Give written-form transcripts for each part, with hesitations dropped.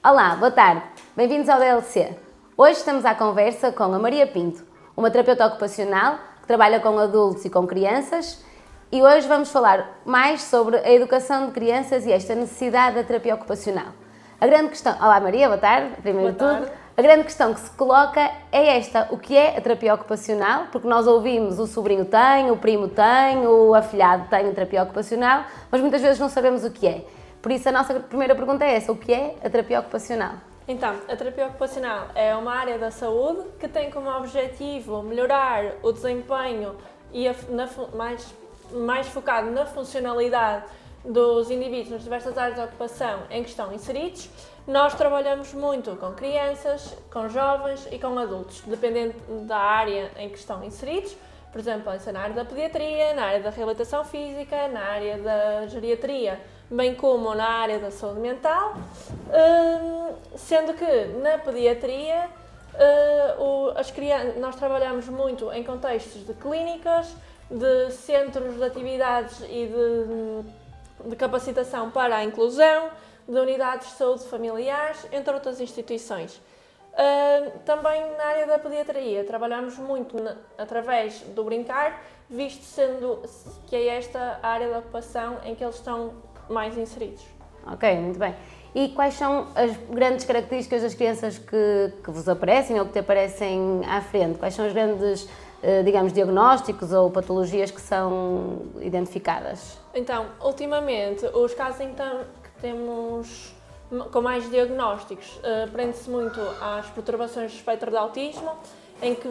Olá, boa tarde. Bem-vindos ao DLC. Hoje estamos à conversa com a Maria Pinto, uma terapeuta ocupacional que trabalha com adultos e com crianças, e hoje vamos falar mais sobre a educação de crianças e esta necessidade da terapia ocupacional. A grande questão... Olá Maria, boa tarde, primeiro de tudo. A grande questão que se coloca é esta: o que é a terapia ocupacional? Porque nós ouvimos o sobrinho tem, o primo tem, o afilhado tem a terapia ocupacional, mas muitas vezes não sabemos o que é. Por isso a nossa primeira pergunta é essa: o que é a terapia ocupacional? Então, a terapia ocupacional é uma área da saúde que tem como objetivo melhorar o desempenho e mais focado na funcionalidade dos indivíduos nas diversas áreas de ocupação em que estão inseridos. Nós trabalhamos muito com crianças, com jovens e com adultos, dependendo da área em que estão inseridos. Por exemplo, pode ser na área da pediatria, na área da reabilitação física, na área da geriatria, bem como na área da saúde mental, sendo que na pediatria nós trabalhamos muito em contextos de clínicas, de centros de atividades e de capacitação para a inclusão, de unidades de saúde familiares, entre outras instituições. Também na área da pediatria trabalhamos muito através do brincar, visto sendo que é esta a área da ocupação em que eles estão mais inseridos. Ok, muito bem. E quais são as grandes características das crianças que vos aparecem ou que te aparecem à frente? Quais são os grandes, digamos, diagnósticos ou patologias que são identificadas? Então, ultimamente, os casos então, que temos com mais diagnósticos prende-se muito às perturbações do espectro de autismo, em que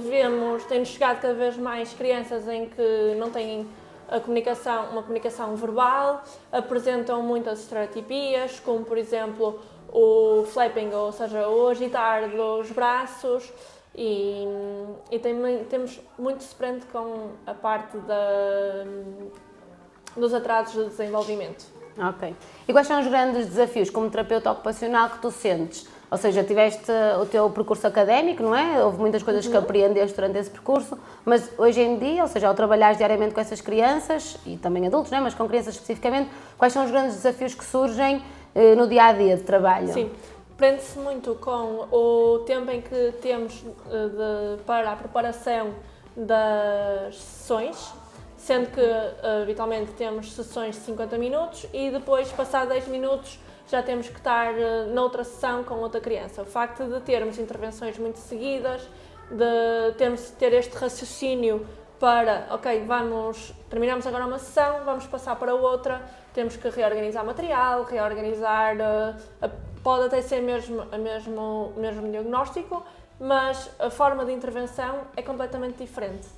tem-nos chegado cada vez mais crianças em que não têm uma comunicação verbal, apresentam muitas estereotipias, como por exemplo o flapping, ou seja, o agitar dos braços, e temos muito se prende com a parte dos atrasos de desenvolvimento. Ok. E quais são os grandes desafios como terapeuta ocupacional que tu sentes? Ou seja, tiveste o teu percurso académico, não é? Houve muitas coisas que apreendeste durante esse percurso, mas hoje em dia, ou seja, ao trabalhares diariamente com essas crianças, e também adultos, não é? Mas com crianças especificamente, quais são os grandes desafios que surgem no dia-a-dia de trabalho? Sim, prende-se muito com o tempo em que temos para a preparação das sessões, sendo que habitualmente temos sessões de 50 minutos e depois, passado 10 minutos, já temos que estar noutra sessão com outra criança. O facto de termos intervenções muito seguidas, de ter este raciocínio para, ok, terminamos agora uma sessão, vamos passar para outra, temos que reorganizar material, pode até ser mesmo o mesmo diagnóstico, mas a forma de intervenção é completamente diferente.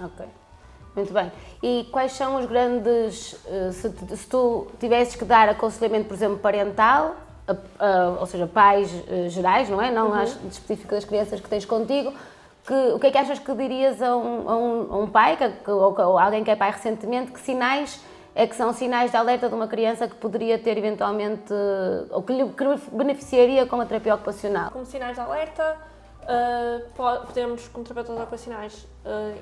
Ok. Muito bem. E quais são os grandes, se tu tivesses que dar aconselhamento, por exemplo, parental, ou seja, pais gerais, não é? Não específico das crianças que tens contigo, o que é que achas que dirias a um pai, ou alguém que é pai recentemente, que sinais é que são sinais de alerta de uma criança que poderia ter eventualmente, ou que lhe beneficiaria com a terapia ocupacional? Como sinais de alerta, podemos, como terapeutas ocupacionais,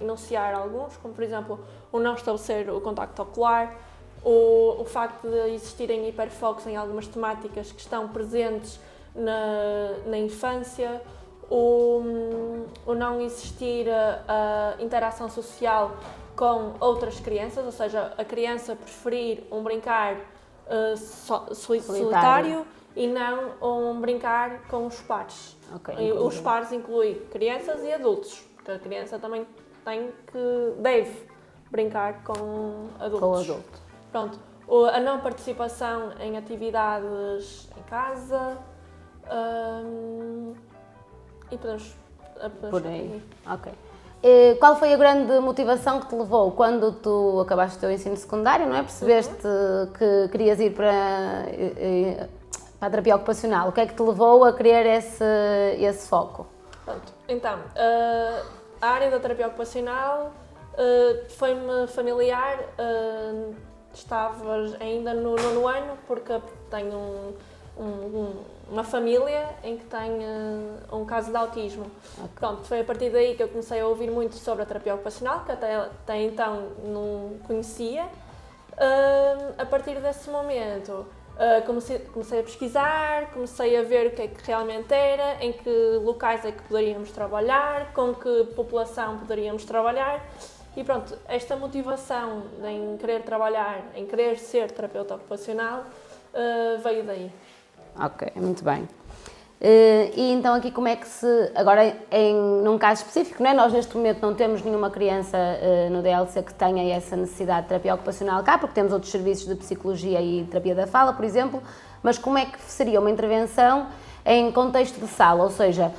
enunciar alguns, como por exemplo o não estabelecer o contacto ocular, o facto de existirem hiperfocos em algumas temáticas que estão presentes na infância, o não existir a interação social com outras crianças, ou seja, a criança preferir um brincar solitário e não um brincar com os pares. Okay, os pares incluem crianças e adultos, porque a criança também deve brincar com adultos. Com o adulto. Pronto. A não participação em atividades em casa e podemos por aí. Ok. Qual foi a grande motivação que te levou quando tu acabaste o teu ensino secundário, não é? Percebeste que querias ir para a terapia ocupacional? O que é que te levou a querer esse foco? Pronto. Então, a área da terapia ocupacional foi-me familiar, estava ainda no 9º ano, porque tenho uma família em que tem um caso de autismo. Okay. Pronto, foi a partir daí que eu comecei a ouvir muito sobre a terapia ocupacional, que até então não conhecia. A partir desse momento Comecei a pesquisar, comecei a ver o que é que realmente era, em que locais é que poderíamos trabalhar, com que população poderíamos trabalhar. E pronto, esta motivação em querer trabalhar, em querer ser terapeuta ocupacional, veio daí. Ok, muito bem. E então aqui como é que se, agora num caso específico, não é? Nós neste momento não temos nenhuma criança no DLC que tenha essa necessidade de terapia ocupacional cá, porque temos outros serviços de psicologia e terapia da fala, por exemplo, mas como é que seria uma intervenção em contexto de sala, ou seja,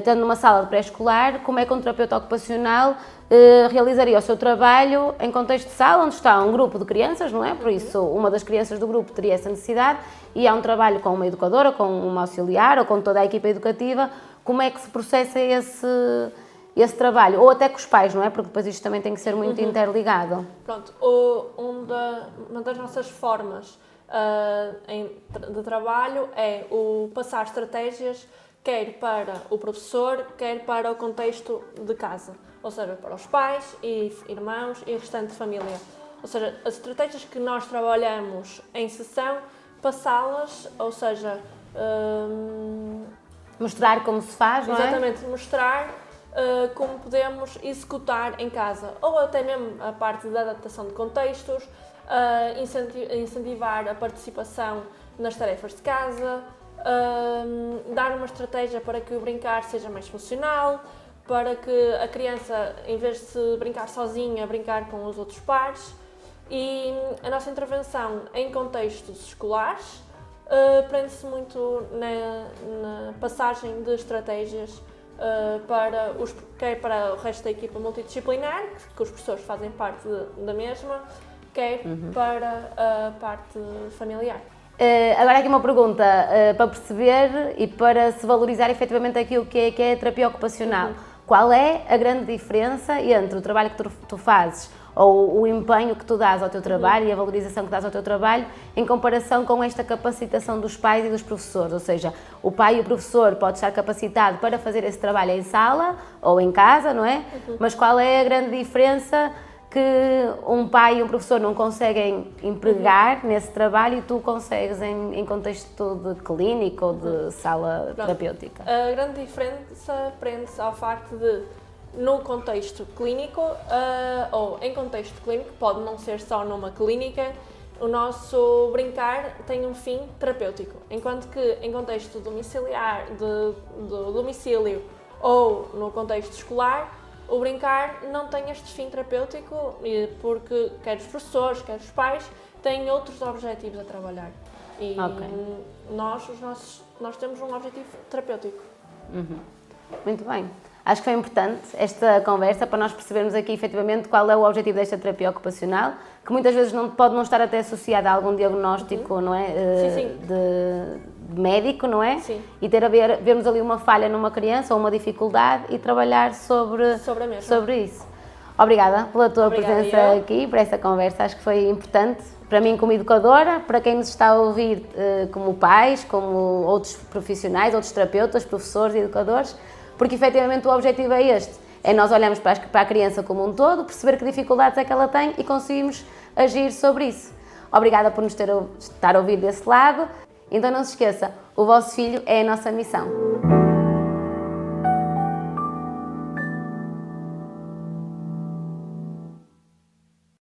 tendo uma sala de pré-escolar, como é que um terapeuta ocupacional realizaria o seu trabalho em contexto de sala, onde está um grupo de crianças, não é? Por isso, uma das crianças do grupo teria essa necessidade e há um trabalho com uma educadora, com uma auxiliar ou com toda a equipa educativa. Como é que se processa esse trabalho? Ou até com os pais, não é? Porque depois isto também tem que ser muito interligado. Pronto, uma das nossas formas de trabalho é o passar estratégias quer para o professor, quer para o contexto de casa, ou seja, para os pais e irmãos e restante família. Ou seja, as estratégias que nós trabalhamos em sessão, passá-las, ou seja... mostrar como se faz, não é? Exatamente, mostrar como podemos executar em casa, ou até mesmo a parte da adaptação de contextos, incentivar a participação nas tarefas de casa, dar uma estratégia para que o brincar seja mais funcional, para que a criança, em vez de se brincar sozinha, brincar com os outros pares. E a nossa intervenção em contextos escolares prende-se muito na passagem de estratégias quer para o resto da equipa multidisciplinar, que os professores fazem parte da mesma, quer para a parte familiar. Agora aqui uma pergunta para perceber e para se valorizar efetivamente aquilo que é a terapia ocupacional. Qual é a grande diferença entre o trabalho que tu fazes ou o empenho que tu dás ao teu trabalho e a valorização que dás ao teu trabalho em comparação com esta capacitação dos pais e dos professores? Ou seja, o pai e o professor pode estar capacitado para fazer esse trabalho em sala ou em casa, não é? Mas qual é a grande diferença que um pai e um professor não conseguem empregar nesse trabalho e tu consegues em contexto de clínico ou de sala terapêutica? A grande diferença prende-se ao facto de, no contexto clínico, ou em contexto clínico, pode não ser só numa clínica, o nosso brincar tem um fim terapêutico, enquanto que em contexto domiciliar, do domicílio ou no contexto escolar, o brincar não tem este fim terapêutico, porque quer os professores, quer os pais, têm outros objetivos a trabalhar. E nós temos um objetivo terapêutico. Muito bem. Acho que foi importante esta conversa para nós percebermos aqui efetivamente qual é o objetivo desta terapia ocupacional, que muitas vezes pode não estar até associada a algum diagnóstico, não é? De médico, não é? Sim. E vermos ali uma falha numa criança ou uma dificuldade e trabalhar sobre isso. Obrigada pela tua presença aqui, por esta conversa, acho que foi importante para mim como educadora, para quem nos está a ouvir como pais, como outros profissionais, outros terapeutas, professores e educadores, porque efetivamente o objetivo é este, é nós olharmos para a criança como um todo, perceber que dificuldades é que ela tem e conseguimos agir sobre isso. Obrigada por nos estar a ouvir desse lado. Então não se esqueça, o vosso filho é a nossa missão.